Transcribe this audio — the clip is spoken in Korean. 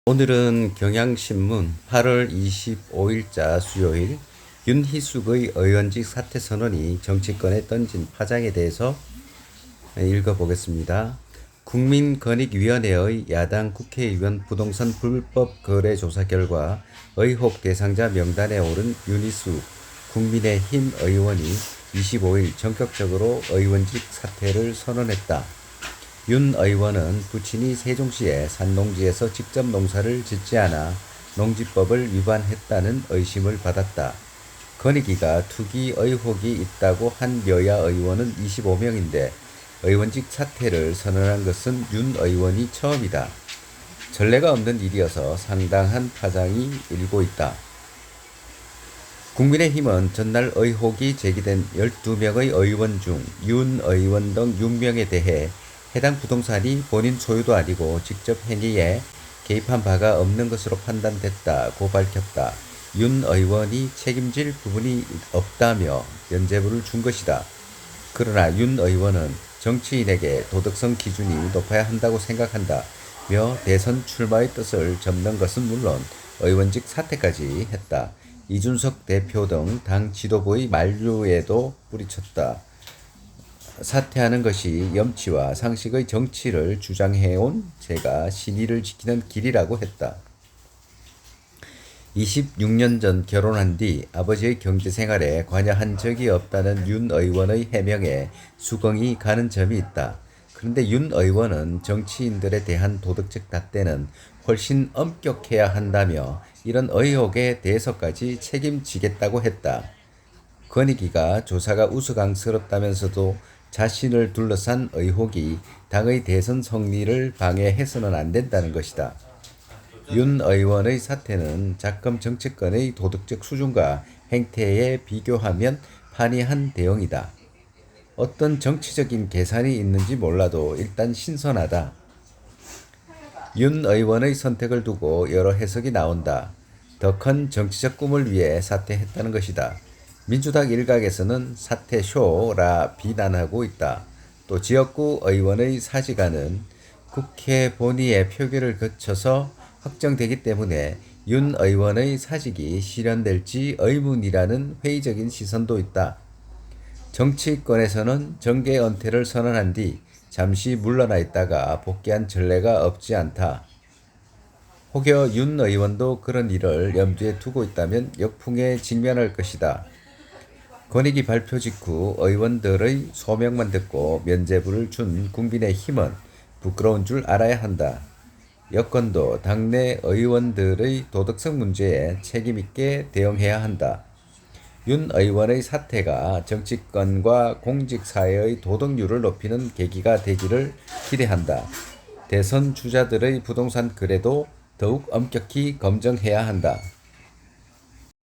오늘은 경향신문 8월 25일자 수요일 윤희숙의 의원직 사퇴 선언이 정치권에 던진 파장에 대해서 읽어보겠습니다. 국민권익위원회의 야당 국회의원 부동산 불법 거래 조사 결과 의혹 대상자 명단에 오른 윤희숙 국민의힘 의원이 25일 전격적으로 의원직 사퇴를 선언했다. 윤 의원은 부친이 세종시의 산농지에서 직접 농사를 짓지 않아 농지법을 위반했다는 의심을 받았다. 권익위가 투기 의혹이 있다고 한 여야 의원은 25명인데 의원직 사퇴를 선언한 것은 윤 의원이 처음이다. 전례가 없는 일이어서 상당한 파장이 일고 있다. 국민의힘은 전날 의혹이 제기된 12명의 의원 중 윤 의원 등 6명에 대해 해당 부동산이 본인 소유도 아니고 직접 행위에 개입한 바가 없는 것으로 판단됐다고 밝혔다. 윤 의원이 책임질 부분이 없다며 면죄부를 준 것이다. 그러나 윤 의원은 정치인에게 도덕성 기준이 높아야 한다고 생각한다며 대선 출마의 뜻을 접는 것은 물론 의원직 사퇴까지 했다. 이준석 대표 등 당 지도부의 만류에도 뿌리쳤다. 사퇴하는 것이 염치와 상식의 정치를 주장해온 제가 신의를 지키는 길이라고 했다. 26년 전 결혼한 뒤 아버지의 경제생활에 관여한 적이 없다는 윤 의원의 해명에 수긍이 가는 점이 있다. 그런데 윤 의원은 정치인들에 대한 도덕적 잣대는 훨씬 엄격해야 한다며 이런 의혹에 대해서까지 책임지겠다고 했다. 권익위가 조사가 우스꽝스럽다면서도 자신을 둘러싼 의혹이 당의 대선 승리를 방해해서는 안 된다는 것이다. 윤 의원의 사퇴는 작금 정치권의 도덕적 수준과 행태에 비교하면 판이한 대응이다. 어떤 정치적인 계산이 있는지 몰라도 일단 신선하다. 윤 의원의 선택을 두고 여러 해석이 나온다. 더 큰 정치적 꿈을 위해 사퇴했다는 것이다. 민주당 일각에서는 사퇴쇼라 비난하고 있다. 또 지역구 의원의 사직안은 국회 본회의 표결을 거쳐서 확정되기 때문에 윤 의원의 사직이 실현될지 의문이라는 회의적인 시선도 있다. 정치권에서는 정계 은퇴를 선언한 뒤 잠시 물러나 있다가 복귀한 전례가 없지 않다. 혹여 윤 의원도 그런 일을 염두에 두고 있다면 역풍에 직면할 것이다. 권익위 발표 직후 의원들의 소명만 듣고 면죄부를 준 국민의힘은 부끄러운 줄 알아야 한다. 여권도 당내 의원들의 도덕성 문제에 책임있게 대응해야 한다. 윤 의원의 사퇴가 정치권과 공직사회의 도덕률을 높이는 계기가 되기를 기대한다. 대선 주자들의 부동산 거래도 더욱 엄격히 검증해야 한다.